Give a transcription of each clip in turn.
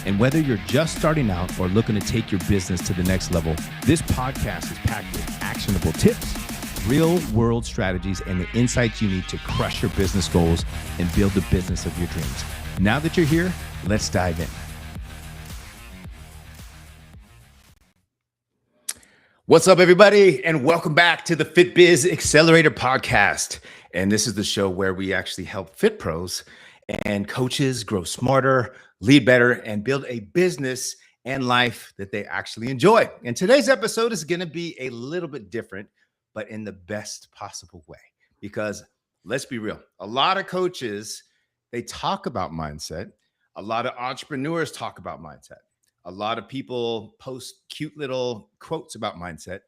And whether you're just starting out or looking to take your business to the next level, this podcast is packed with actionable tips, real world strategies, and the insights you need to crush your business goals and build the business of your dreams. Now that you're here, let's dive in. What's up, everybody, and welcome back to the Fit Biz Accelerator podcast. And this is the show where we actually help fit pros and coaches grow smarter, lead better, and build a business and life that they actually enjoy. And today's episode is going to be a little bit different, but in the best possible way. Because let's be real, a lot of coaches, they talk about mindset. A lot of entrepreneurs talk about mindset. A lot of people post cute little quotes about mindset,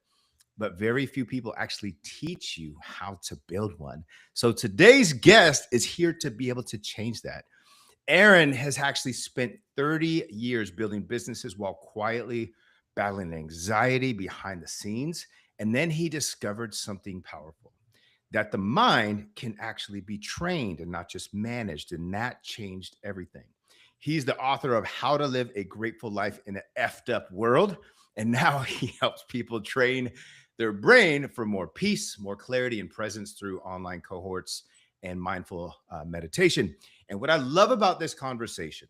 but very few people actually teach you how to build one. So today's guest is here to be able to change that. Aaron has actually spent 30 years building businesses while quietly battling anxiety behind the scenes. And then he discovered something powerful, that the mind can actually be trained and not just managed. And that changed everything. He's the author of How to Live a Grateful Life in an Effed Up World. And now he helps people train their brain for more peace, more clarity, and presence through online cohorts and mindful meditation. And what I love about this conversation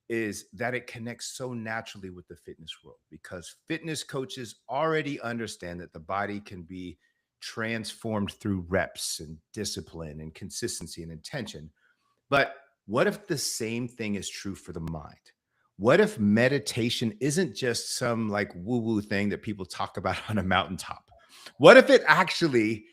is that it connects so naturally with the fitness world, because fitness coaches already understand that the body can be transformed through reps and discipline and consistency and intention. But what if the same thing is true for the mind? What if meditation isn't just some like woo-woo thing that people talk about on a mountaintop? What if it actually,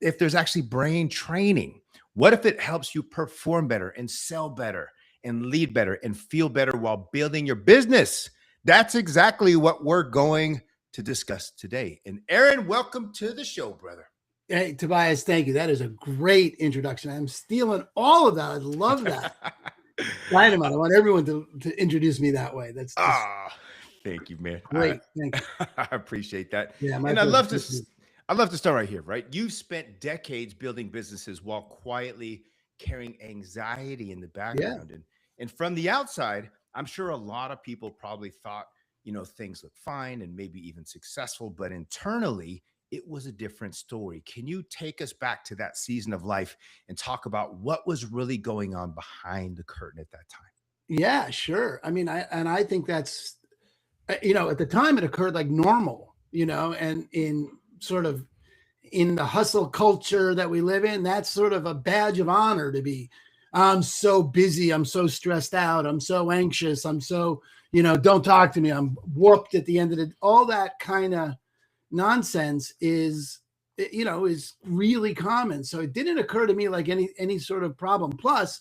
if there's actually brain training? What if it helps you perform better and sell better and lead better and feel better while building your business? That's exactly what we're going to discuss today. And Aaron, welcome to the show, brother. Hey, Tobias, thank you. That is a great introduction. I'm stealing all of that. I love that. Dynamite. I want everyone to introduce me that way. That's just thank you, man. Great. Thank you. I appreciate that. Yeah, and I'd love to start right here, right? You've spent decades building businesses while quietly carrying anxiety in the background. Yeah. And from the outside, I'm sure a lot of people probably thought, things look fine and maybe even successful, but internally, it was a different story. Can you take us back to that season of life and talk about what was really going on behind the curtain at that time? Yeah, sure. I mean, I think that's, at the time it occurred like normal, and in the hustle culture that we live in, that's sort of a badge of honor to be. I'm so busy. I'm so stressed out. I'm so anxious. I'm so, don't talk to me. I'm warped at the end of all that kind of nonsense is really common. So it didn't occur to me like any sort of problem. Plus,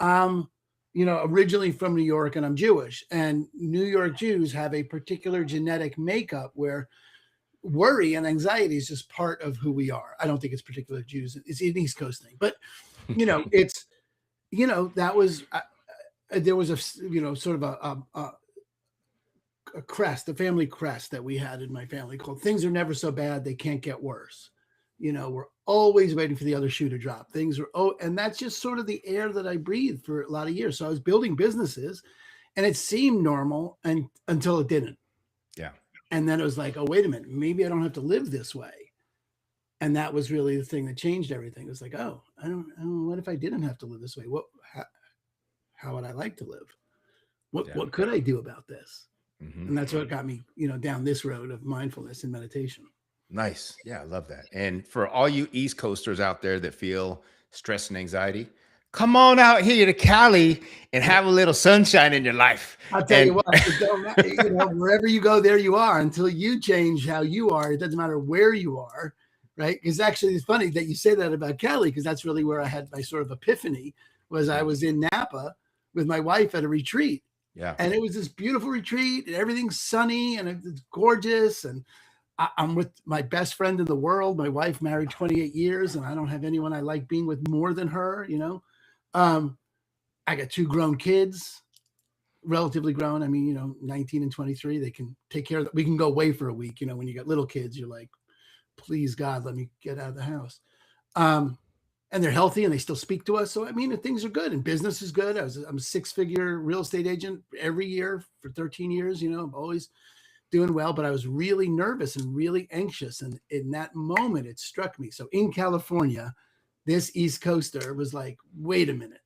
originally from New York, and I'm Jewish, and New York Jews have a particular genetic makeup where worry and anxiety is just part of who we are. I don't think it's particular Jews. It's an East Coast thing, but it's, that was, there was a, sort of a crest, a family crest that we had in my family called "Things are never so bad they can't get worse." We're always waiting for the other shoe to drop. And that's just sort of the air that I breathed for a lot of years. So I was building businesses, and it seemed normal until it didn't. Yeah. And then it was like, oh, wait a minute, maybe I don't have to live this way. And that was really the thing that changed everything. It was like, oh, I don't know, what if I didn't have to live this way? How would I like to live? What could I do about this? Mm-hmm. And that's what got me, down this road of mindfulness and meditation. Nice. Yeah, I love that. And for all you East Coasters out there that feel stress and anxiety, come on out here to Cali and have a little sunshine in your life. I'll tell you what, wherever you go, there you are. Until you change how you are, it doesn't matter where you are, right? Because actually, it's funny that you say that about Cali, because that's really where I had my sort of epiphany. Was I was in Napa with my wife at a retreat. Yeah. And it was this beautiful retreat, and everything's sunny and it's gorgeous. And I'm with my best friend in the world. My wife married 28 years, and I don't have anyone I like being with more than her, I got 2 grown kids, relatively grown. I mean, 19 and 23, they can take care of that. We can go away for a week. When you got little kids, you're like, please God, let me get out of the house. and they're healthy and they still speak to us. So, I mean, things are good and business is good. I'm a 6-figure real estate agent every year for 13 years. I'm always doing well, but I was really nervous and really anxious. And in that moment, it struck me. So in California, this East Coaster was like, wait a minute,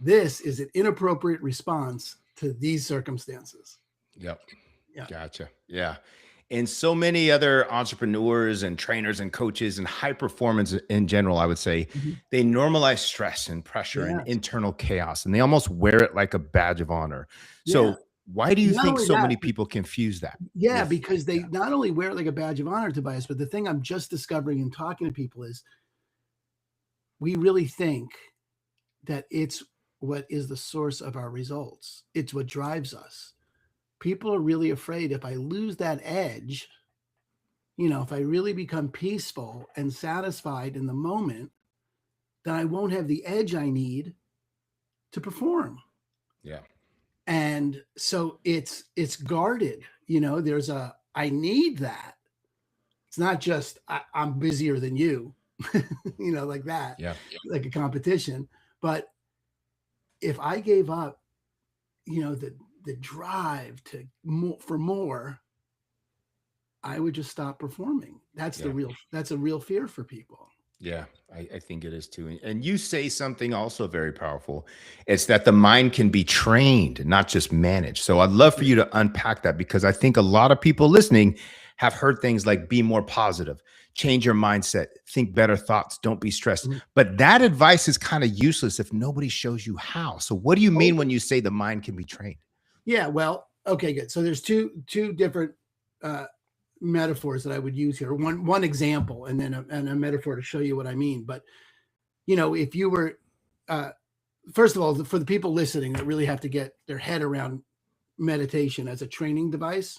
this is an inappropriate response to these circumstances. Yep. Yeah. Gotcha. Yeah. And so many other entrepreneurs and trainers and coaches and high performance in general, I would say, they normalize stress and pressure and internal chaos, and they almost wear it like a badge of honor. So why do you think so many people confuse that? Yeah, because they not only wear it like a badge of honor, Tobias, but the thing I'm just discovering and talking to people is we really think that it's what is the source of our results. It's what drives us. People are really afraid if I lose that edge, if I really become peaceful and satisfied in the moment, then I won't have the edge I need to perform. Yeah. And so it's guarded, there's I need that. It's not just I'm busier than you, like that, like a competition. But if I gave up, the drive to for more, I would just stop performing. That's that's a real fear for people. Yeah, I think it is too. And you say something also very powerful. It's that the mind can be trained, not just managed. So I'd love for you to unpack that, because I think a lot of people listening have heard things like be more positive, change your mindset, think better thoughts, don't be stressed. But that advice is kind of useless if nobody shows you how. So what do you mean when you say the mind can be trained? Yeah, well, okay, good. So there's two different metaphors that I would use here. One example, and then a metaphor to show you what I mean. But if you were, first of all, for the people listening that really have to get their head around meditation as a training device,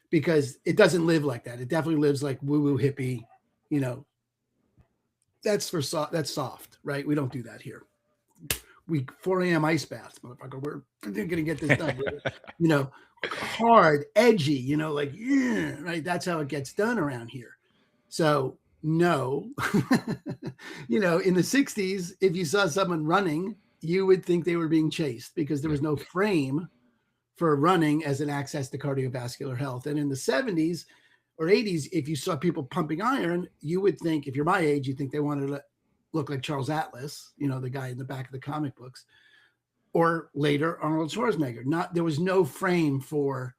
because it doesn't live like that. It definitely lives like woo-woo hippie. That's that's soft, right? We don't do that here. We 4 a.m. ice baths, motherfucker. We're going to get this done. Hard, edgy, right? That's how it gets done around here. So no, in the 60s, if you saw someone running, you would think they were being chased because there was no frame for running as an access to cardiovascular health. And in the 70s or 80s, if you saw people pumping iron, you would think, if you're my age, you think they wanted to look like Charles Atlas, the guy in the back of the comic books, or later Arnold Schwarzenegger. There was no frame for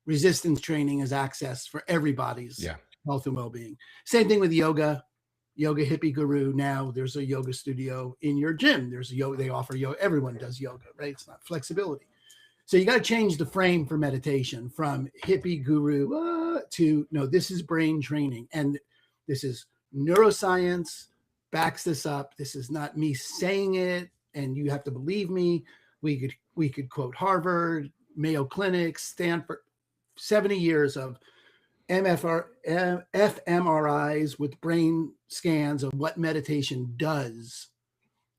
resistance training as access for everybody's health and well-being. Same thing with yoga hippie guru. Now there's a yoga studio in your gym. There's a yoga, they offer yoga. Everyone does yoga, right? It's not flexibility. So you got to change the frame for meditation from hippie guru to, no, this is brain training. And this is neuroscience backs this up. This is not me saying it, and you have to believe me. We could quote Harvard, Mayo Clinic, Stanford, 70 years of fMRIs with brain scans of what meditation does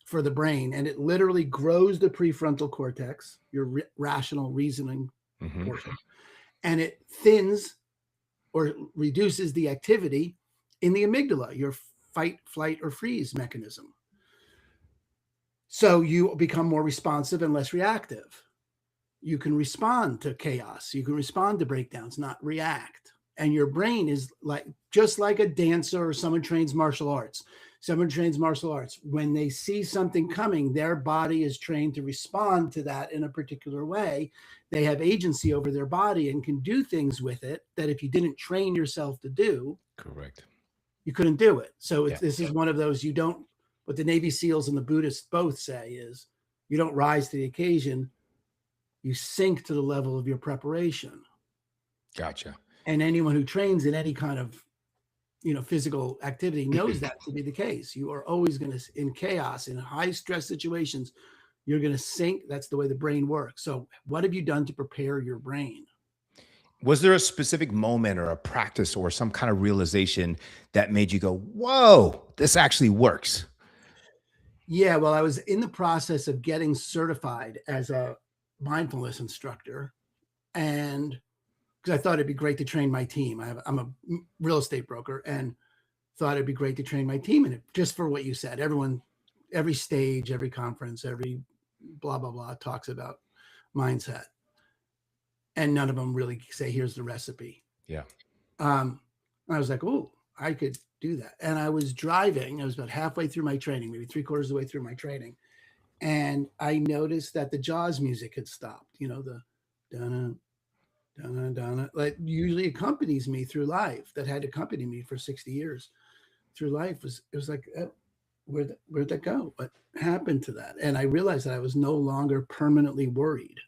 for the brain. And it literally grows the prefrontal cortex, your rational reasoning portion, and it thins or reduces the activity in the amygdala, your fight, flight, or freeze mechanism. So you become more responsive and less reactive. You can respond to chaos. You can respond to breakdowns, not react. And your brain is just like a dancer or someone trains martial arts. When they see something coming, their body is trained to respond to that in a particular way. They have agency over their body and can do things with it that if you didn't train yourself to do, correct, you couldn't do it. So this is one of those, what the Navy SEALs and the Buddhists both say is, you don't rise to the occasion, you sink to the level of your preparation. Gotcha. And anyone who trains in any kind of, physical activity knows that to be the case. You are always going to, in chaos, in high stress situations, you're going to sink. That's the way the brain works. So what have you done to prepare your brain? Was there a specific moment or a practice or some kind of realization that made you go, whoa, this actually works? Yeah, well, I was in the process of getting certified as a mindfulness instructor, and because I thought it'd be great to train my team. I'm a real estate broker, and thought it'd be great to train my team in it, just for what you said. Everyone, every stage, every conference, every blah, blah, blah talks about mindset. And none of them really say, here's the recipe. Yeah. I was like, oh, I could do that. And I was driving. I was about halfway through my training, maybe 3/4 of the way through my training. And I noticed that the Jaws music had stopped, the dun dun dun, like usually accompanies me through life, that had accompanied me for 60 years through life. It was like, oh, where'd that go? What happened to that? And I realized that I was no longer permanently worried.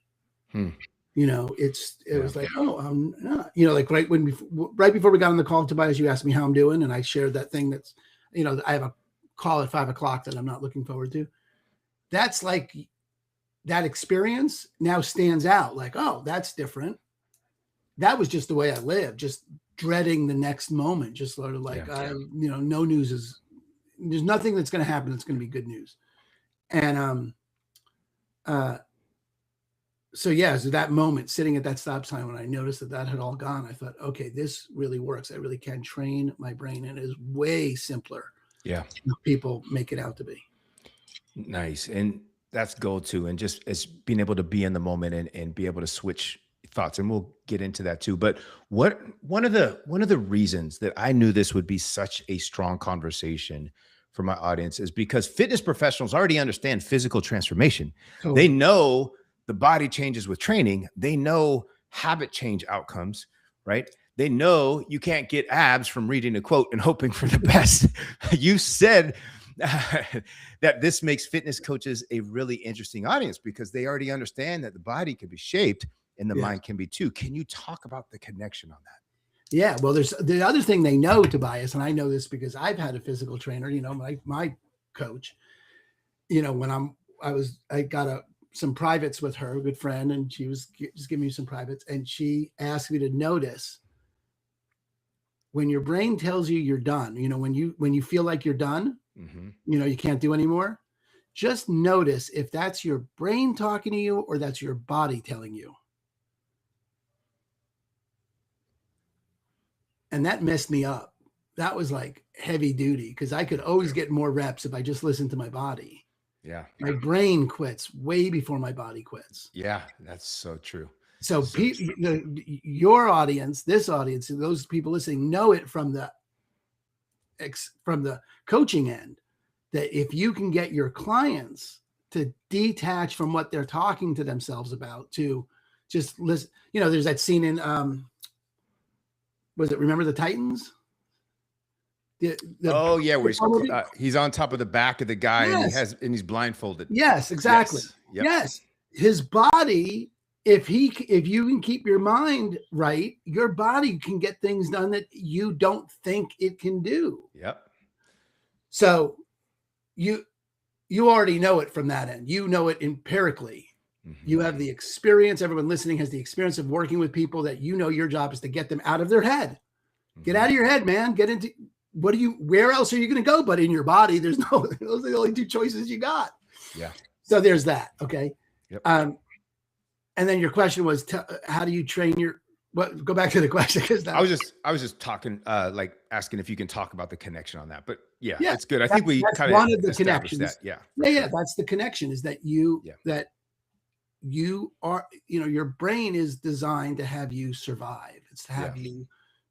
It was like, oh, I'm not, like right before we got on the call, Tobias, you asked me how I'm doing. And I shared that thing that's, I have a call at 5 o'clock that I'm not looking forward to. That's like, that experience now stands out like, oh, that's different. That was just the way I lived, just dreading the next moment, just sort of like, no news there's nothing that's going to happen that's going to be good news. And so that moment sitting at that stop sign, when I noticed that had all gone, I thought, okay, this really works. I really can train my brain, and it is way simpler. Yeah. Than people make it out to be. Nice. And that's goal too. And just as being able to be in the moment and be able to switch thoughts. And we'll get into that too. But one of the reasons that I knew this would be such a strong conversation for my audience is because fitness professionals already understand physical transformation. Totally. They know the body changes with training. They know habit change outcomes, right? They know you can't get abs from reading a quote and hoping for the best. You said that this makes fitness coaches a really interesting audience because they already understand that the body can be shaped and the mind can be too. Can you talk about the connection on that? Yeah, well, there's the other thing they know, Tobias, and I know this because I've had a physical trainer, my coach, when I got some privates with her, a good friend, and she was just giving me some privates, and she asked me to notice when your brain tells you you're done, when you feel like you're done, you can't do anymore, just notice if that's your brain talking to you or that's your body telling you. And that messed me up. That was like heavy duty because I could always get more reps if I just listened to my body. Yeah. My brain quits way before my body quits. Yeah, that's so true. So your audience, this audience, and those people listening know it from the coaching end, that if you can get your clients to detach from what they're talking to themselves about, to just listen, there's that scene in, Remember the Titans? Where he's on top of the back of the guy and he's blindfolded. Yes, exactly. Yes. Yep. Yes. His body, if you can keep your mind right, your body can get things done that you don't think it can do. Yep. So you already know it from that end. You know it empirically. You have the experience. Everyone listening has the experience of working with people that your job is to get them out of their head. Get out of your head, man. Get into where else are you going to go but in your body? Those are the only two choices you got. Yeah. So there's that. Okay. Yep. And then your question was, how do you train go back to the question. I was just talking, like asking if you can talk about the connection on that, but yeah, it's good. I think we kind of one of the connections. That. Yeah. Yeah. That's the connection, is that you are, your brain is designed to have you survive. It's to have you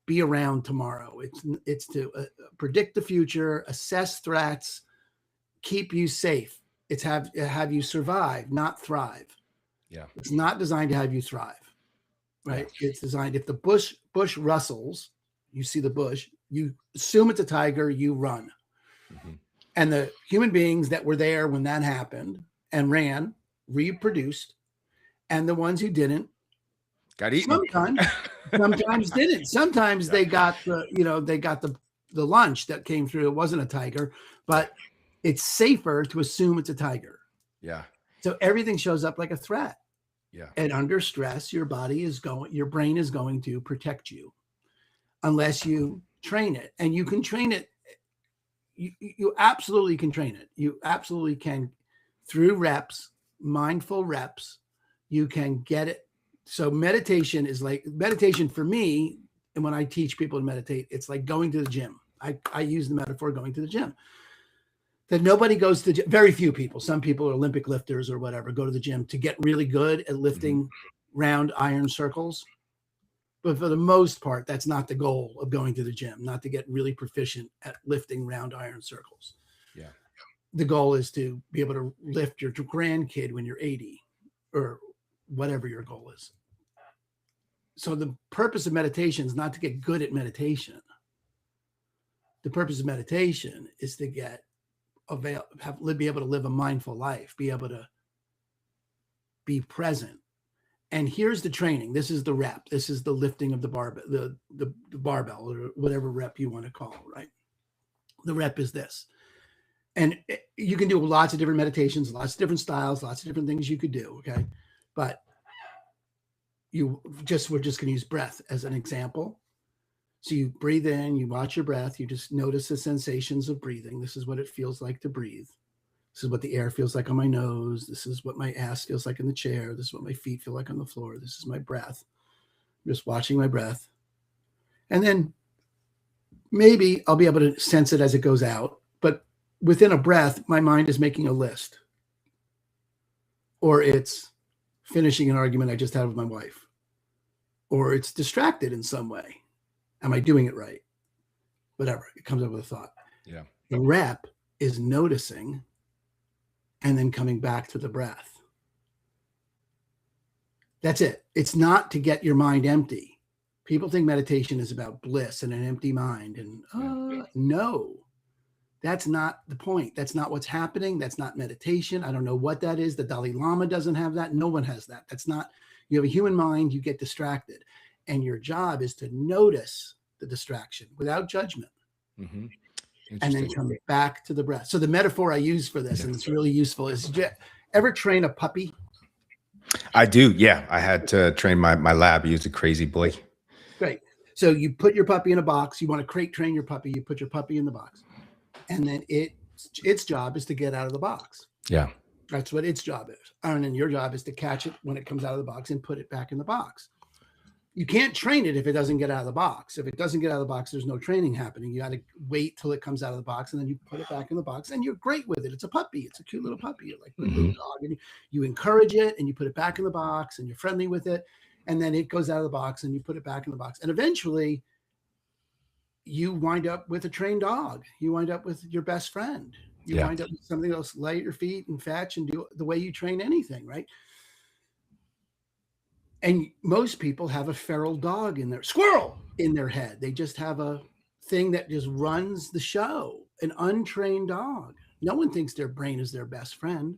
be around tomorrow. It's to predict the future, assess threats, keep you safe. It's have you survive, not thrive. Yeah. It's not designed to have you thrive, right? Yeah. It's designed, if the bush rustles, you see the bush, you assume it's a tiger, you run. And the human beings that were there when that happened and ran, reproduced, and the ones who didn't got eaten. Sometimes didn't. Sometimes they got the lunch that came through. It wasn't a tiger, but it's safer to assume it's a tiger. Yeah. So everything shows up like a threat. Yeah. And under stress, your brain is going to protect you unless you train it. And you can train it. You absolutely can train it. You absolutely can, through reps, mindful reps, you can get it. So meditation for me, and when I teach people to meditate, it's like going to the gym. I use the metaphor going to the gym. That nobody goes to very few people. Some people are Olympic lifters or whatever, go to the gym to get really good at lifting round iron circles. But for the most part, that's not the goal of going to the gym, not to get really proficient at lifting round iron circles. Yeah. The goal is to be able to lift your grandkid when you're 80 or whatever your goal is. So the purpose of meditation is not to get good at meditation. The purpose of meditation is to be able to live a mindful life, be able to be present. And here's the training. This is the rep. This is the lifting of the barbell, the barbell, or whatever rep you want to call, right? The rep is this. And you can do lots of different meditations, lots of different styles, lots of different things you could do, okay? But we're just going to use breath as an example. So you breathe in, you watch your breath, you just notice the sensations of breathing. This is what it feels like to breathe. This is what the air feels like on my nose. This is what my ass feels like in the chair. This is what my feet feel like on the floor. This is my breath. I'm just watching my breath. And then maybe I'll be able to sense it as it goes out. But within a breath, my mind is making a list. Or it's finishing an argument I just had with my wife. Or it's distracted in some way. Am I doing it right? Whatever. It comes up with a thought. Yeah. The rep is noticing and then coming back to the breath. That's it. It's not to get your mind empty. People think meditation is about bliss and an empty mind. And no, that's not the point. That's not what's happening. That's not meditation. I don't know what that is. The Dalai Lama doesn't have that. No one has that. That's not, you have a human mind, you get distracted. And your job is to notice the distraction without judgment. Mm-hmm. And then come back to the breath. So the metaphor I use for this, and it's really useful, is ever train a puppy? I do. Yeah. I had to train my lab. He was a crazy boy. Great. So you put your puppy in a box. You want to crate train your puppy. You put your puppy in the box. And then its job is to get out of the box. Yeah. That's what its job is. And then your job is to catch it when it comes out of the box and put it back in the box. You can't train it if it doesn't get out of the box. If it doesn't get out of the box, there's no training happening. You got to wait till it comes out of the box, and then you put it back in the box, and you're great with it. It's a puppy. It's a cute little puppy. You're like, little dog. And you encourage it, and you put it back in the box, and you're friendly with it, and then it goes out of the box, and you put it back in the box. And eventually, you wind up with a trained dog. You wind up with your best friend. You wind up with something else, lay at your feet and fetch and do the way you train anything, right? And most people have a feral dog squirrel in their head. They just have a thing that just runs the show, an untrained dog. No one thinks their brain is their best friend.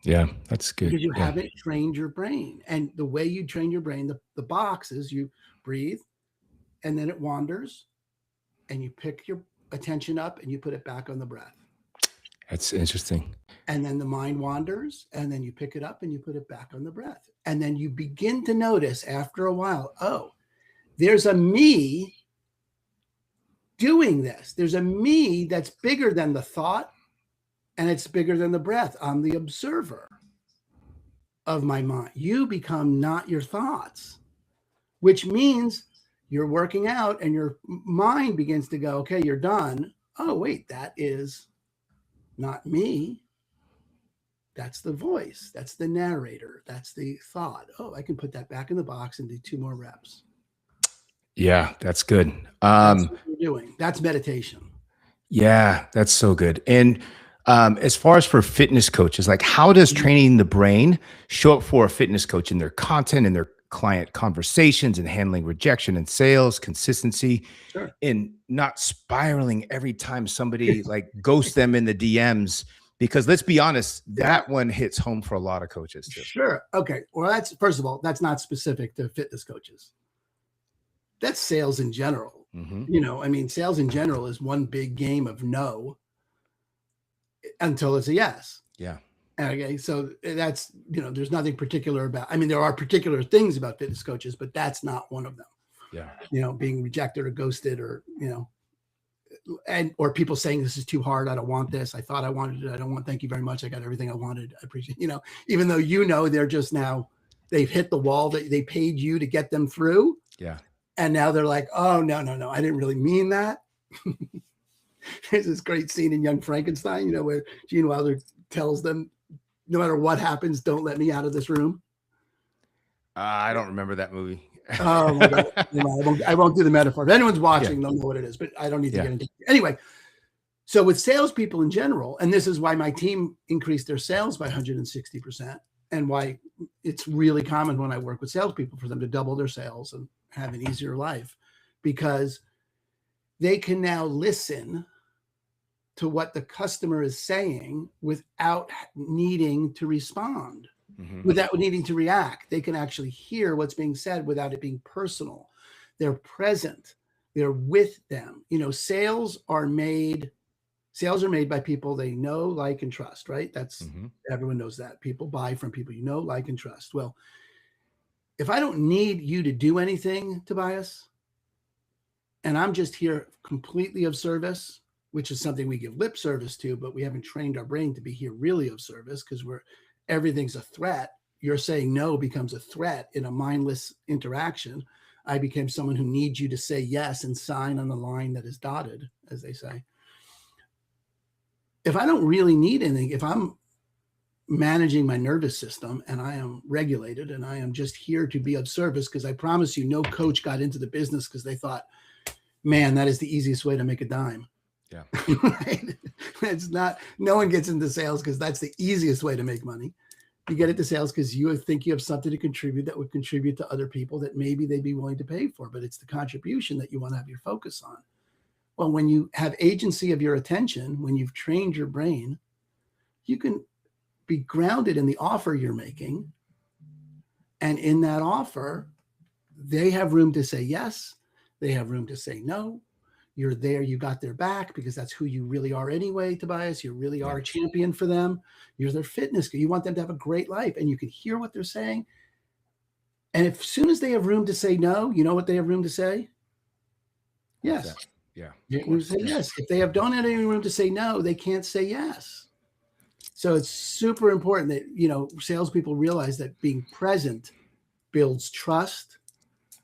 Yeah, that's good. Because you haven't trained your brain. And the way you train your brain, the box is you breathe, and then it wanders, and you pick your attention up and you put it back on the breath. That's interesting. And then the mind wanders, and then you pick it up and you put it back on the breath. And then you begin to notice after a while, oh, there's a me doing this. There's a me that's bigger than the thought, and it's bigger than the breath. I'm the observer of my mind. You become not your thoughts, which means you're working out and your mind begins to go, okay, you're done. Oh, wait, that is not me. That's the voice. That's the narrator. That's the thought. Oh, I can put that back in the box and do 2 more reps. Yeah, that's good. That's what you're doing. That's meditation. Yeah, that's so good. And as far as for fitness coaches, like how does training the brain show up for a fitness coach in their content and their client conversations and handling rejection and sales, consistency, and not spiraling every time somebody like ghosts them in the DMs? Because let's be honest, that one hits home for a lot of coaches too. Sure. Okay. Well, that's, first of all, that's not specific to fitness coaches. That's sales in general. You know, I mean, sales in general is one big game of no until it's a yes. Yeah. Okay. So that's, you know, there's nothing particular about, I mean, there are particular things about fitness coaches, but that's not one of them. Yeah. You know, being rejected or ghosted or, you know, or people saying this is too hard. I don't want this. I thought I wanted it. I don't want, thank you very much. I got everything I wanted. I appreciate, you know, even though, you know, they're just now, they've hit the wall that they paid you to get them through. Yeah. And now they're like, oh, no. I didn't really mean that. There's this great scene in Young Frankenstein, where Gene Wilder tells them, no matter what happens, don't let me out of this room. I don't remember that movie. Oh my God. I won't do the metaphor. If anyone's watching, they'll know what it is, but I don't need to get into it. Anyway, so with salespeople in general, and this is why my team increased their sales by 160%, and why it's really common when I work with salespeople for them to double their sales and have an easier life, because they can now listen to what the customer is saying without needing to respond. Without needing to react. They can actually hear what's being said without it being personal. They're present. They're with them. Sales are made by people they know, like, and trust, right? That's everyone knows that. People buy from people you know, like, and trust. Well, if I don't need you to do anything, Tobias, and I'm just here completely of service, which is something we give lip service to, but we haven't trained our brain to be here really of service, because everything's a threat. You're saying no becomes a threat in a mindless interaction. I became someone who needs you to say yes and sign on the line that is dotted, as they say. If I don't really need anything, if I'm managing my nervous system and I am regulated and I am just here to be of service, because I promise you, no coach got into the business because they thought, man, that is the easiest way to make a dime. Yeah. Right? It's not, no one gets into sales because that's the easiest way to make money. You get into sales because you think you have something to contribute that would contribute to other people that maybe they'd be willing to pay for, but it's the contribution that you want to have your focus on. Well, when you have agency of your attention, when you've trained your brain, you can be grounded in the offer you're making. And in that offer, they have room to say yes. They have room to say no. You're there, you got their back, because that's who you really are anyway, Tobias. You really are a champion for them. You're their fitness. You want them to have a great life, and you can hear what they're saying. And as soon as they have room to say no, you know what they have room to say? Yes. Yeah. Say yes. If they don't have any room to say no, they can't say yes. So it's super important that, salespeople realize that being present builds trust.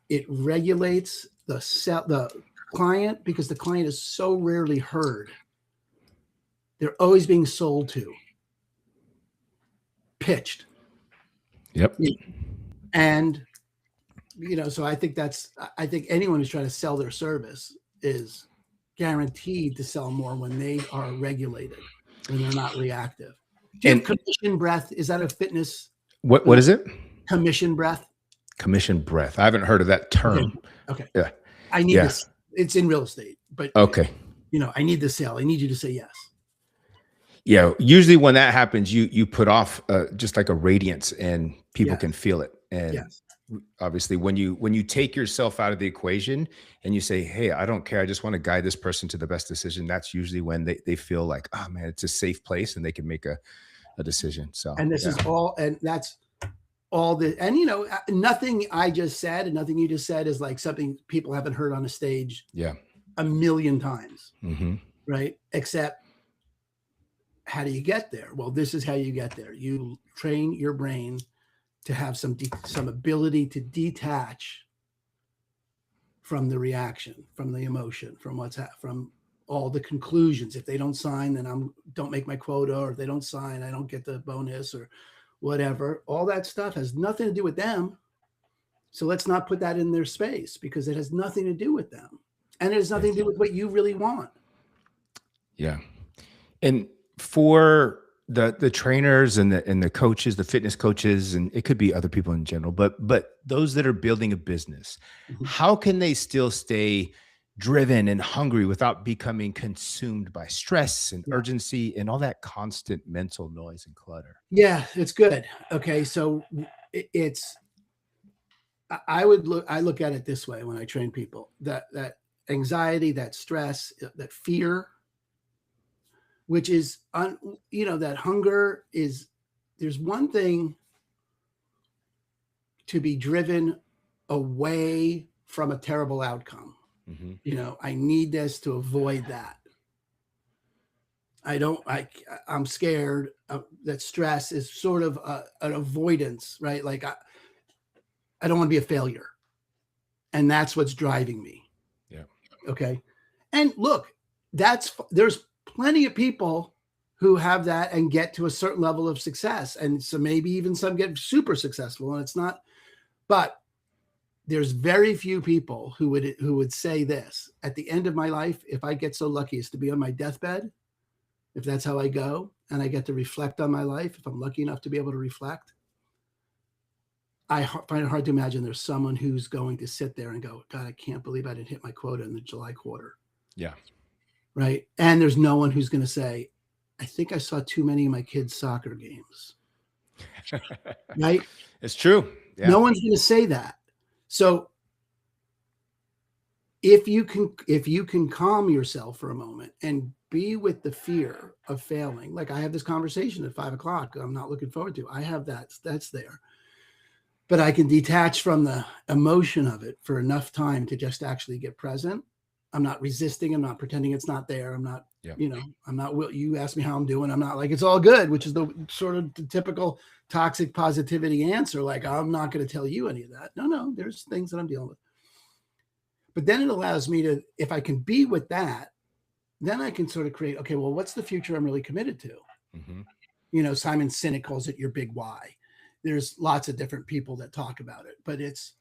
It regulates the client, because the client is so rarely heard. They're always being sold to, pitched. Yep. And, so I think anyone who's trying to sell their service is guaranteed to sell more when they are regulated, when they're not reactive. Do you have commission breath? Is that a fitness? What is it? Commission breath. Commission breath. I haven't heard of that term. Okay. Yeah. I need this. It's in real estate, but okay. I need the sale. I need you to say yes. Yeah. Usually when that happens, you put off just like a radiance, and people can feel it. And obviously when you take yourself out of the equation and you say, hey, I don't care, I just want to guide this person to the best decision, that's usually when they feel like, oh man, it's a safe place and they can make a decision. So, and this is all, and that's all the, and nothing I just said and nothing you just said is like something people haven't heard on a stage a million times. Right? Except, how do you get there? Well, this is how you get there. You train your brain to have some ability to detach from the reaction, from the emotion, from from all the conclusions. If they don't sign, then don't make my quota, or if they don't sign, I don't get the bonus, or whatever. All that stuff has nothing to do with them. So let's not put that in their space, because it has nothing to do with them. And it has nothing to do with what you really want. Yeah. And for the trainers and the coaches, the fitness coaches, and it could be other people in general, but those that are building a business, how can they still stay driven and hungry without becoming consumed by stress and urgency and all that constant mental noise and clutter? Yeah, it's good. Okay. So I look at it this way when I train people, that anxiety, that stress, that fear, which is, that hunger is, there's one thing to be driven away from a terrible outcome. I need this to avoid that. I'm scared that stress is sort of an avoidance, right? Like I don't want to be a failure. And that's what's driving me. Yeah. Okay. And look, there's plenty of people who have that and get to a certain level of success. And so maybe even some get super successful, and it's not, but there's very few people who would say this at the end of my life. If I get so lucky as to be on my deathbed, if that's how I go and I get to reflect on my life, if I'm lucky enough to be able to reflect, I find it hard to imagine there's someone who's going to sit there and go, God, I can't believe I didn't hit my quota in the July quarter. Yeah. Right. And there's no one who's going to say, I think I saw too many of my kids' soccer games. Right. It's true. Yeah. No one's going to say that. So if you can calm yourself for a moment and be with the fear of failing, like I have this conversation at 5:00, I'm not looking forward to. I have that's there, but I can detach from the emotion of it for enough time to just actually get present. I'm not resisting. I'm not pretending it's not there. I'm not, I'm not, you ask me how I'm doing. I'm not like, it's all good, which is the sort of the typical toxic positivity answer. Like, I'm not going to tell you any of that. No, there's things that I'm dealing with. But then it allows me to, if I can be with that, then I can sort of create, okay, well, what's the future I'm really committed to? Mm-hmm. Simon Sinek calls it your big why. There's lots of different people that talk about it, but it's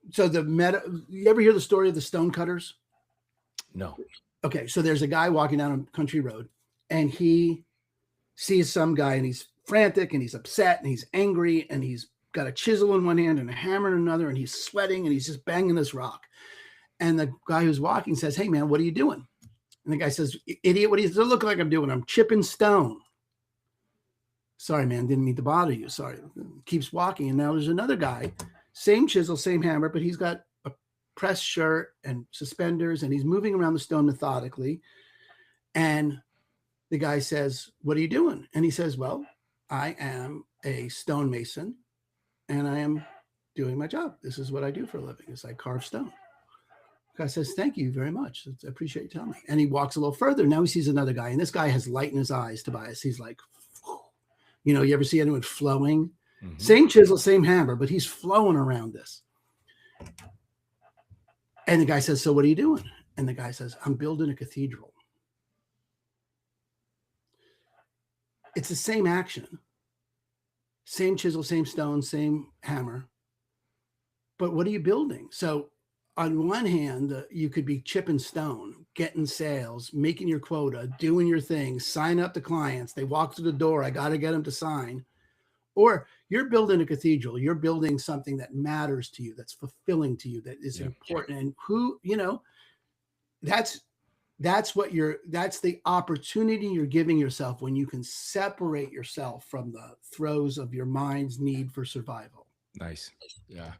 you ever hear the story of the stonecutters? No. Okay. So there's a guy walking down a country road and he sees some guy and he's frantic and he's upset and he's angry and he's got a chisel in one hand and a hammer in another, and he's sweating and he's just banging this rock. And the guy who's walking says, hey man, what are you doing? And the guy says, idiot, what does it look like I'm doing? I'm chipping stone. Sorry, man, didn't mean to bother you. Sorry. Keeps walking. And now there's another guy, same chisel, same hammer, but he's got a pressed shirt and suspenders and he's moving around the stone methodically. And the guy says, what are you doing? And he says, well, I am a stonemason and I am doing my job. This is what I do for a living, is I carve stone. The guy says, thank you very much. I appreciate you telling me. And he walks a little further. Now he sees another guy, and this guy has light in his eyes, Tobias. He's like, you ever see anyone flowing? Mm-hmm. Same chisel, same hammer, but he's flowing around this. And the guy says, so what are you doing? And the guy says, I'm building a cathedral. It's the same action. Same chisel, same stone, same hammer. But what are you building? So on one hand, you could be chipping stone, getting sales, making your quota, doing your thing, sign up the clients. They walk through the door. I got to get them to sign. Or you're building a cathedral. You're building something that matters to you, that's fulfilling to you, that is important. And that's the opportunity you're giving yourself when you can separate yourself from the throes of your mind's need for survival. Nice. Yeah.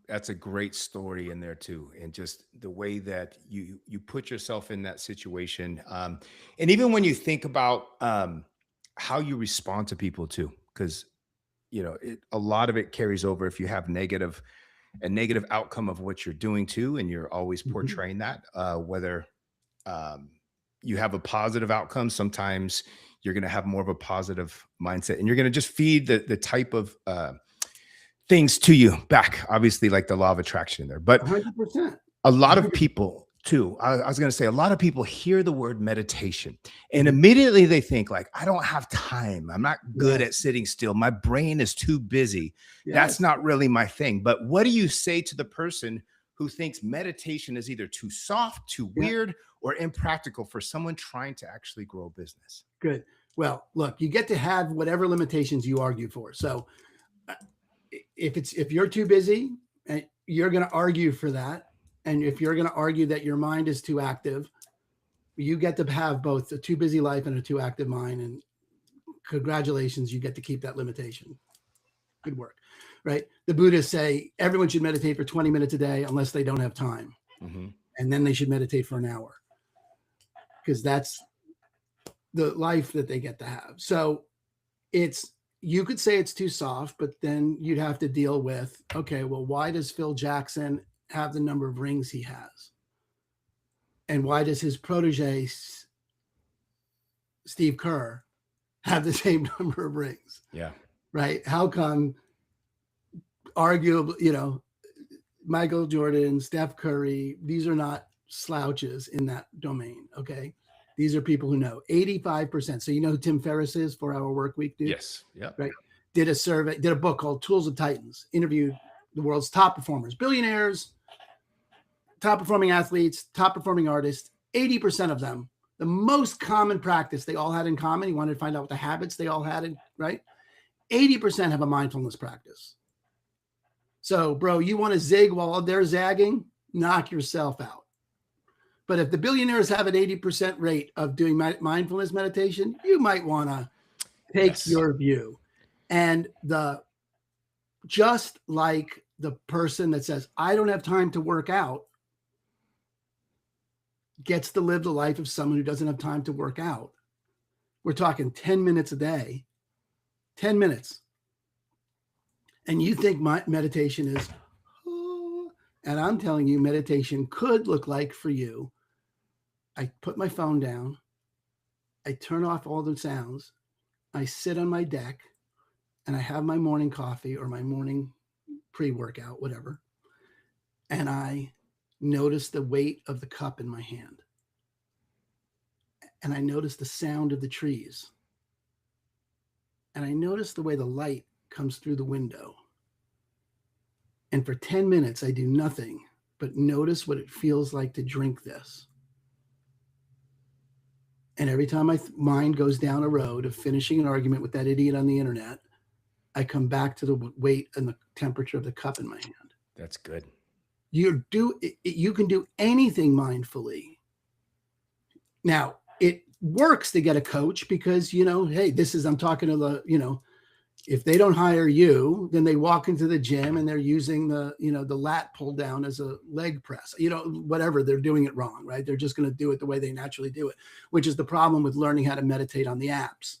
That's a great story in there too. And just the way that you put yourself in that situation. And even when you think about how you respond to people too, because, a lot of it carries over if you have a negative outcome of what you're doing too. And you're always portraying that, whether you have a positive outcome, sometimes you're going to have more of a positive mindset and you're going to just feed the type of things to you back, obviously, like the law of attraction in there. But 100%. A lot of people too, I was going to say, a lot of people hear the word meditation and immediately they think like, I don't have time. I'm not good at sitting still. My brain is too busy. Yes. That's not really my thing. But what do you say to the person who thinks meditation is either too soft, too weird, or impractical for someone trying to actually grow a business? Good. Well, look, you get to have whatever limitations you argue for. So if you're too busy, and you're going to argue for that. And if you're going to argue that your mind is too active, you get to have both a too busy life and a too active mind. And congratulations, you get to keep that limitation. Good work, right? The Buddhists say everyone should meditate for 20 minutes a day unless they don't have time. Mm-hmm. And then they should meditate for an hour because that's the life that they get to have. So you could say it's too soft, but then you'd have to deal with, okay, well, why does Phil Jackson have the number of rings he has? And why does his protege, Steve Kerr, have the same number of rings? Yeah. Right. How come arguably, Michael Jordan, Steph Curry, these are not slouches in that domain. Okay. These are people who know 85%. So you know who Tim Ferriss is, 4 Hour Work Week, dude? Yes. Yeah. Right. Did a survey, did a book called Tools of Titans, interviewed the world's top performers, billionaires, top performing athletes, top performing artists. 80% of them, the most common practice they all had in common. He wanted to find out what the habits they all had, right? 80% have a mindfulness practice. So, bro, you want to zig while they're zagging? Knock yourself out. But if the billionaires have an 80% rate of doing mindfulness meditation, you might want to take your view. And just like the person that says, I don't have time to work out, gets to live the life of someone who doesn't have time to work out. We're talking 10 minutes a day, 10 minutes. And you think meditation is, oh, and I'm telling you, meditation could look like for you, I put my phone down, I turn off all the sounds, I sit on my deck, and I have my morning coffee or my morning pre-workout, whatever, and I notice the weight of the cup in my hand. And I notice the sound of the trees. And I notice the way the light comes through the window. And for 10 minutes, I do nothing but notice what it feels like to drink this. And every time my mind goes down a road of finishing an argument with that idiot on the internet, I come back to the weight and the temperature of the cup in my hand. That's good. You can do anything mindfully. Now, it works to get a coach because, hey, I'm talking to the, if they don't hire you, then they walk into the gym and they're using the lat pull down as a leg press, whatever, they're doing it wrong, right? They're just going to do it the way they naturally do it, which is the problem with learning how to meditate on the apps.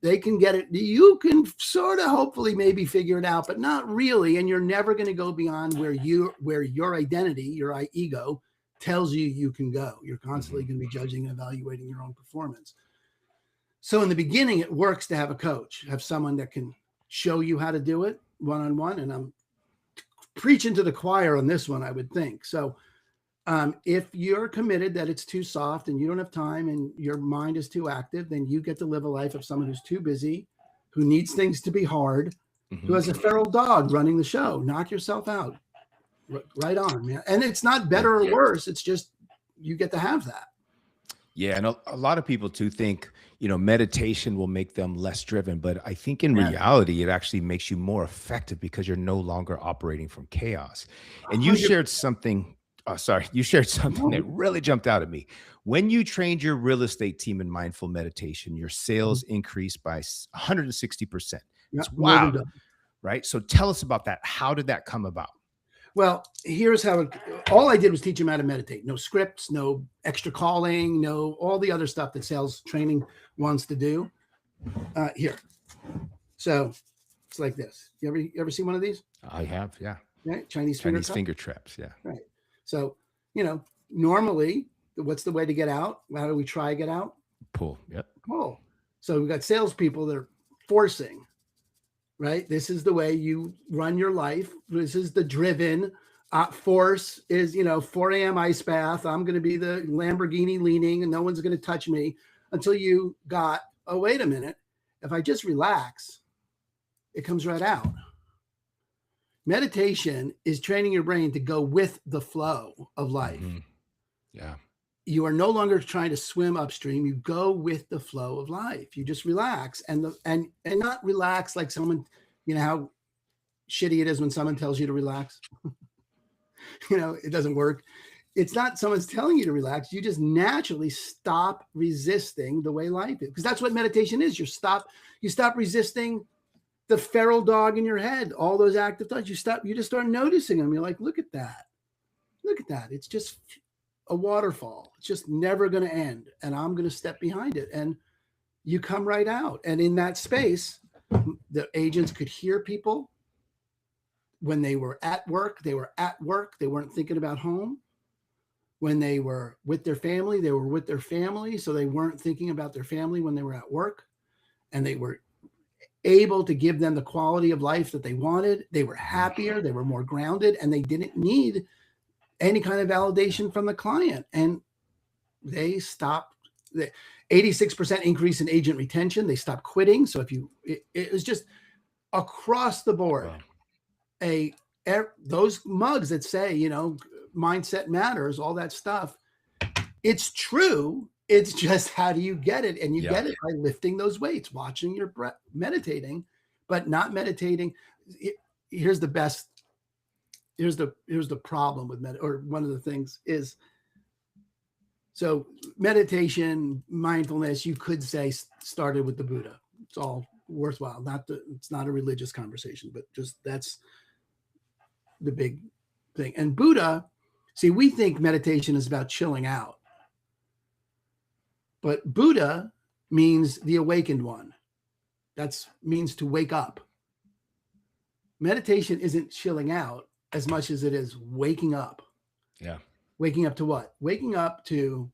They can get it. You can sort of hopefully maybe figure it out, but not really. And you're never going to go beyond where your identity, your ego tells you can go. You're constantly going to be judging and evaluating your own performance. So in the beginning, it works to have a coach, have someone that can show you how to do it one-on-one. And I'm preaching to the choir on this one, I would think. So if you're committed that it's too soft and you don't have time and your mind is too active, then you get to live a life of someone who's too busy, who needs things to be hard, who has a feral dog running the show. Knock yourself out. Right on, man. And it's not better or worse. It's just you get to have that. Yeah. And a lot of people too think, meditation will make them less driven. But I think in reality, it actually makes you more effective because you're no longer operating from chaos. And you shared something. You shared something that really jumped out at me. When you trained your real estate team in mindful meditation, your sales increased by 160%. It's wild, right? So tell us about that. How did that come about? Well, here's how all I did was teach them how to meditate. No scripts, no extra calling, no all the other stuff that sales training wants to do. Here. So it's like this. You ever seen one of these? I have, yeah. Right? Chinese finger traps, yeah. Right. So, normally, what's the way to get out? How do we try to get out? Pull, yep. Pull. So we've got salespeople that are forcing, right? This is the way you run your life. This is the driven force is, 4 a.m. ice bath. I'm going to be the Lamborghini leaning and no one's going to touch me until you got, oh, wait a minute. If I just relax, it comes right out. Meditation is training your brain to go with the flow of life. Mm-hmm. Yeah. You are no longer trying to swim upstream. You go with the flow of life. You just relax and not relax like someone, how shitty it is when someone tells you to relax. It doesn't work. It's not someone's telling you to relax. You just naturally stop resisting the way life is. Because that's what meditation is. You stop resisting the feral dog in your head, all those active thoughts. You just start noticing them. You're like, look at that. It's just a waterfall. It's just never going to end. And I'm going to step behind it. And you come right out. And in that space, the agents could hear people when they were at work. They were at work. They weren't thinking about home. When they were with their family, they were with their family. So they weren't thinking about their family when they were at work. And they were able to give them the quality of life that they wanted. They were happier, they were more grounded, and they didn't need any kind of validation from the client. And they stopped. The 86% increase in agent retention. They stopped quitting. So it was just across the board. Wow. Those mugs that say, mindset matters, all that stuff. It's true. It's just, how do you get it? And you get it by lifting those weights, watching your breath, meditating, but not meditating. Here's the problem with or one of the things is, so meditation, mindfulness, you could say started with the Buddha. It's all worthwhile. It's not a religious conversation, but just that's the big thing. And Buddha, see, we think meditation is about chilling out, but Buddha means the awakened one. That means to wake up. Meditation isn't chilling out as much as it is waking up. Yeah. Waking up to what? Waking up to,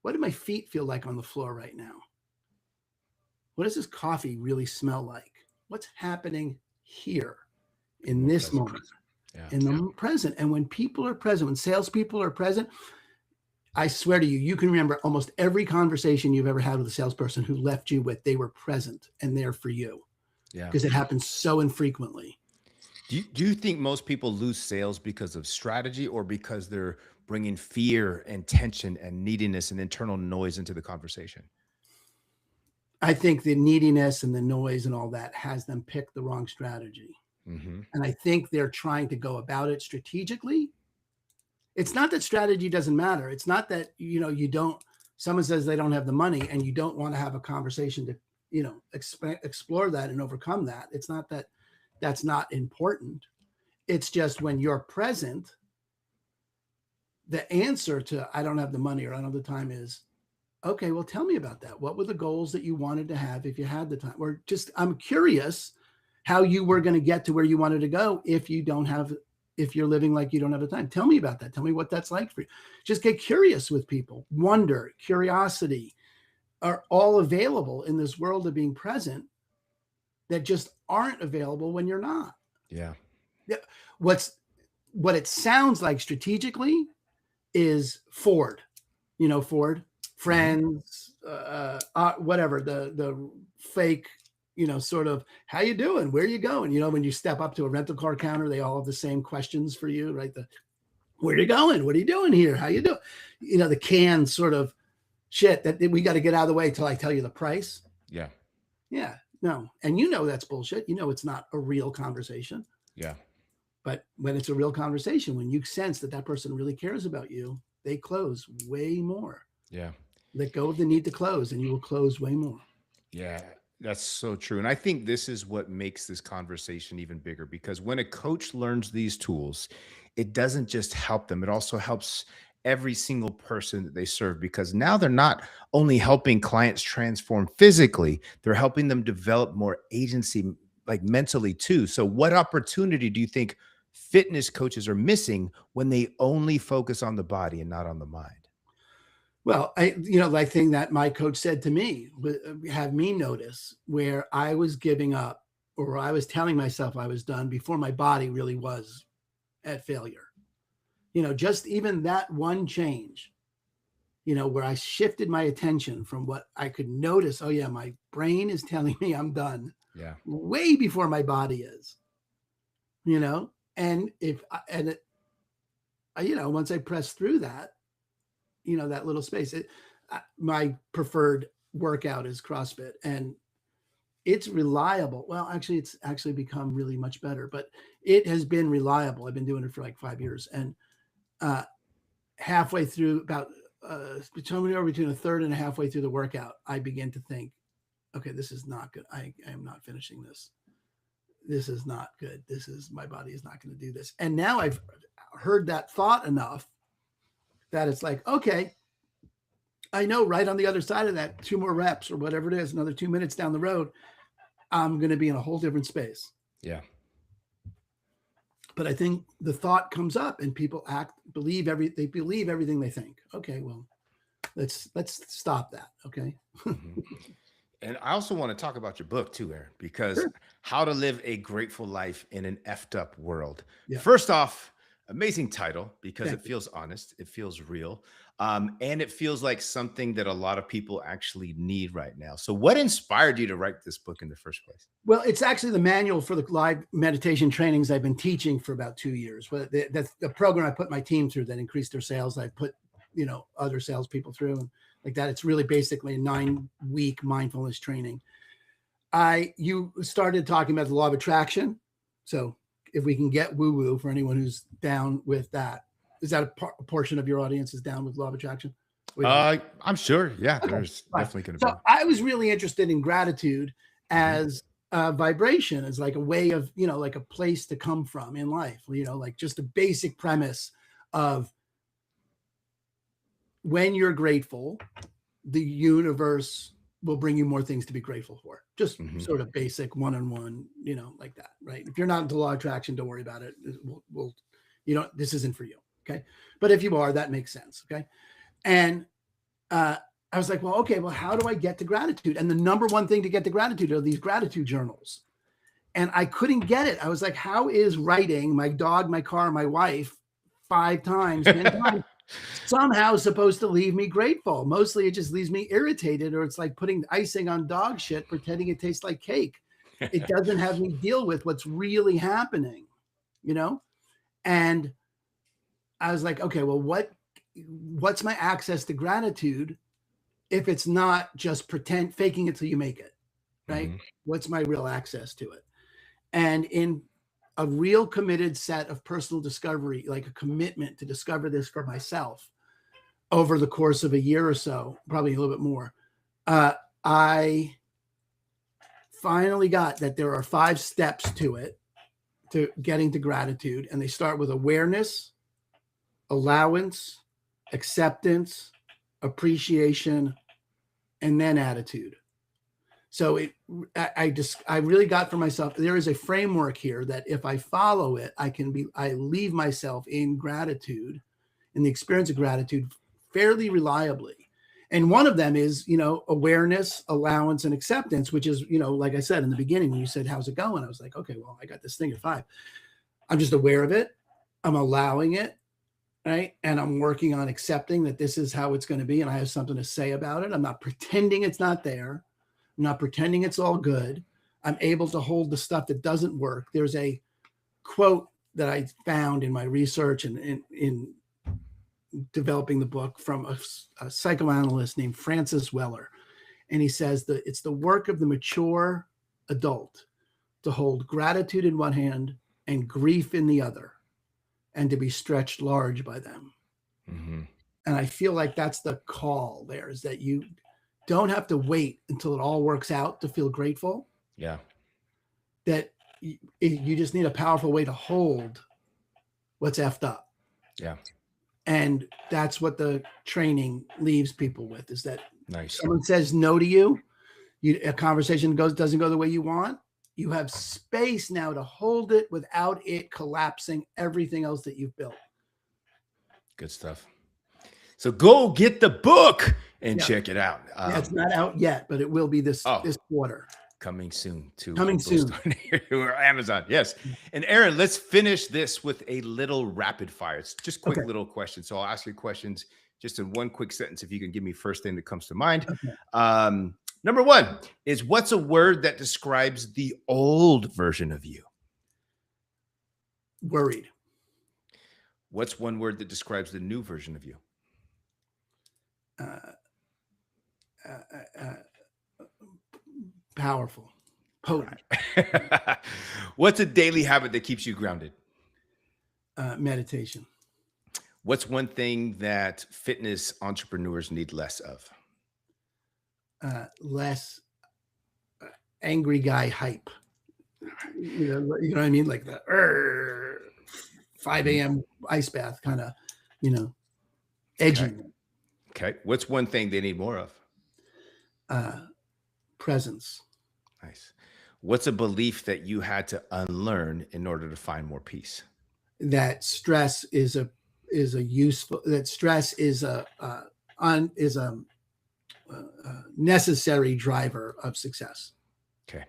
what do my feet feel like on the floor right now? What does this coffee really smell like? What's happening here in this moment, in the present? And when people are present, when salespeople are present, I swear to you, you can remember almost every conversation you've ever had with a salesperson who left you with, they were present and there for you. Yeah. Because it happens so infrequently. Do you think most people lose sales because of strategy, or because they're bringing fear and tension and neediness and internal noise into the conversation? I think the neediness and the noise and all that has them pick the wrong strategy. Mm-hmm. And I think they're trying to go about it strategically. It's not that strategy doesn't matter. It's not that, someone says they don't have the money and you don't want to have a conversation to, explore that and overcome that. It's not that that's not important. It's just, when you're present, the answer to I don't have the money or I don't have the time is, okay, well, tell me about that. What were the goals that you wanted to have if you had the time? Or just, I'm curious how you were going to get to where you wanted to go if you're living like you don't have the time. Tell me about that. Tell me what that's like for you. Just get curious with people. Wonder, curiosity are all available in this world of being present that just aren't available when you're not. Yeah. What it sounds like strategically is Ford, Ford, Friends, whatever, the fake, sort of, how you doing? Where you going? When you step up to a rental car counter, they all have the same questions for you, right? Where you going? What are you doing here? How you doing? The canned sort of shit that we got to get out of the way till I tell you the price. Yeah. Yeah. No. And that's bullshit. It's not a real conversation. Yeah. But when it's a real conversation, when you sense that person really cares about you, they close way more. Yeah. Let go of the need to close and you will close way more. Yeah, that's so true. And I think this is what makes this conversation even bigger, because when a coach learns these tools, it doesn't just help them. It also helps every single person that they serve, because now they're not only helping clients transform physically, they're helping them develop more agency, like mentally too. So what opportunity do you think fitness coaches are missing when they only focus on the body and not on the mind? Well, like thing that my coach said to me, have me notice where I was giving up, or I was telling myself I was done before my body really was at failure. Just even that one change, where I shifted my attention from what I could notice. Oh yeah, my brain is telling me I'm done. Yeah. Way before my body is, and once I press through that, that little space, my preferred workout is CrossFit, and it's reliable. Well, actually, it's actually become really much better, but it has been reliable. I've been doing it for like 5 years, and halfway through, about between a third and a halfway through the workout, I begin to think, okay, this is not good. I am not finishing this. This is not good. My body is not going to do this. And now I've heard that thought enough that it's like, okay, I know right on the other side of that, 2 more reps or whatever it is, another 2 minutes down the road, I'm going to be in a whole different space. Yeah. But I think the thought comes up and people believe everything they think. Okay, well, let's stop that. Okay. Mm-hmm. And I also want to talk about your book too, Aaron, because Sure. How to Live a Grateful Life in an Effed Up World. Yeah. First off, amazing title because Thank it you. feels honest, it feels real, and it feels like something that a lot of people actually need right now. So, what inspired you to write this book in the first place? Well, it's actually the manual for the live meditation trainings I've been teaching for about 2 years. Well, that's the program I put my team through that increased their sales. I put, other salespeople through and like that. It's really basically a 9-week mindfulness training. You started talking about the law of attraction. So if we can get woo-woo for anyone who's down with that, is that a portion of your audience is down with law of attraction? I'm sure. Yeah, Okay, there's fine. definitely going to So be. I was really interested in gratitude Mhm. as a vibration, as like a way of, like a place to come from in life, like just a basic premise of when you're grateful, the universe will bring you more things to be grateful for. Just Mhm. sort of basic one-on-one, like that, right? If you're not into law of attraction, don't worry about it. This isn't for you. Okay. But if you are, that makes sense. Okay. And I was like, well, okay, well, how do I get to gratitude? And the number one thing to get to gratitude are these gratitude journals. And I couldn't get it. I was like, how is writing my dog, my car, my wife 5 times, 10 times somehow supposed to leave me grateful? Mostly it just leaves me irritated, or it's like putting icing on dog shit, pretending it tastes like cake. It doesn't have me deal with what's really happening, And I was like, okay, well, what's my access to gratitude if it's not just pretend faking it till you make it, right? Mhm. What's my real access to it? And in a real committed set of personal discovery, like a commitment to discover this for myself over the course of a year or so, probably a little bit more, I finally got that there are 5 steps to it, to getting to gratitude. And they start with awareness, allowance, acceptance, appreciation, and then attitude. So I really got for myself, there is a framework here that if I follow it, I leave myself in gratitude, in the experience of gratitude fairly reliably. And one of them is, awareness, allowance, and acceptance, which is, like I said in the beginning, when you said, how's it going? I was like, okay, well, I got this thing at 5. I'm just aware of it. I'm allowing it. Right. And I'm working on accepting that this is how it's going to be. And I have something to say about it. I'm not pretending it's not there. I'm not pretending it's all good. I'm able to hold the stuff that doesn't work. There's a quote that I found in my research and in developing the book from a psychoanalyst named Francis Weller. And he says that it's the work of the mature adult to hold gratitude in one hand and grief in the other, and to be stretched large by them. Mhm. And I feel like that's the call there, is that you don't have to wait until it all works out to feel grateful, Yeah. that you just need a powerful way to hold what's effed up. Yeah. And that's what the training leaves people with, is that Nice. someone says no to you, a conversation doesn't go the way you want. You have space now to hold it without it collapsing everything else that you've built. Good stuff. So go get the book and Yeah. check it out. Yeah, it's not out yet, but it will be this Oh, quarter. coming soon to Coming a soon. bookstore near you or Amazon. Yes. And Aaron, let's finish this with a little rapid fire. It's just quick Okay. little questions. So I'll ask you questions just in one quick sentence. If you can give me first thing that comes to mind. Okay. Number 1 is, what's a word that describes the old version of you? Worried. What's one word that describes the new version of you? Powerful. Potent. What's a daily habit that keeps you grounded? Meditation. What's one thing that fitness entrepreneurs need less of? Less angry guy hype. You know what I mean? Like the 5 a.m. ice bath kind of, edgy. Okay. Okay. What's one thing they need more of? Presence. Nice. What's a belief that you had to unlearn in order to find more peace? That stress is a useful, that stress is a necessary driver of success. Okay.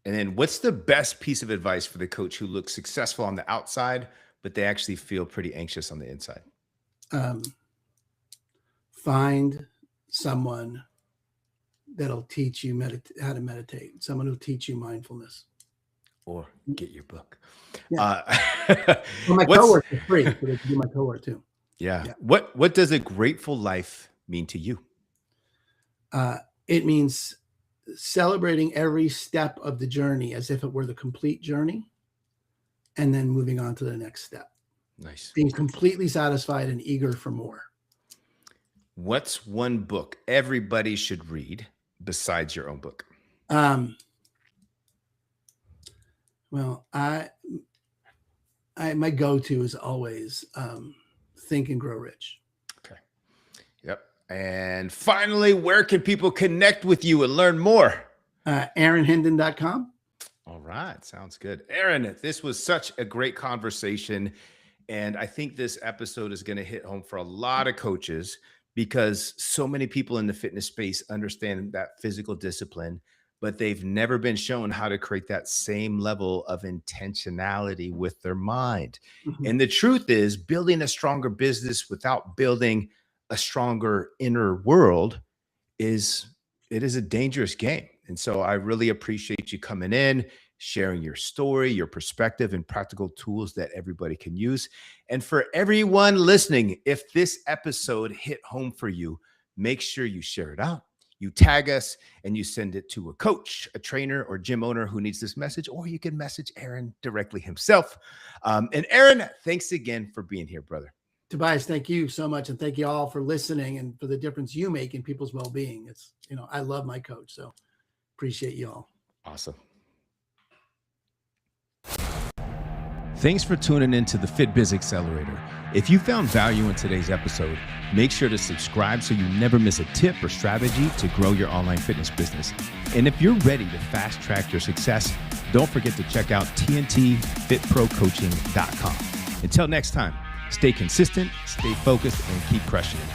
And then what's the best piece of advice for the coach who looks successful on the outside, but they actually feel pretty anxious on the inside? Find someone that'll teach you how to meditate, someone who'll teach you mindfulness. Or get your book. Yeah. Well, my cohort is free, so they can do my cohort too. Yeah. What does a grateful life mean to you? It means celebrating every step of the journey as if it were the complete journey, and then moving on to the next step. Nice. Being completely satisfied and eager for more. What's one book everybody should read besides your own book? Well, my go-to is always Think and Grow Rich. Okay. Yep. And finally, where can people connect with you and learn more? AaronHendon.com. All right. Sounds good. Aaron, this was such a great conversation. And I think this episode is going to hit home for a lot of coaches, because so many people in the fitness space understand that physical discipline, but they've never been shown how to create that same level of intentionality with their mind. Mm-hmm. And the truth is, building a stronger business without building a stronger inner world is a dangerous game. And so I really appreciate you coming in, sharing your story, your perspective, and practical tools that everybody can use. And for everyone listening, if this episode hit home for you, make sure you share it out. You tag us and you send it to a coach, a trainer, or gym owner who needs this message, or you can message Aaron directly himself. And Aaron, thanks again for being here, brother. Tobias, thank you so much. And thank you all for listening and for the difference you make in people's well-being. It's, I love my coach, so appreciate you all. Awesome. Thanks for tuning in to the FitBiz Accelerator. If you found value in today's episode, make sure to subscribe so you never miss a tip or strategy to grow your online fitness business. And if you're ready to fast track your success, don't forget to check out tntfitprocoaching.com. Until next time, stay consistent, stay focused, and keep crushing it.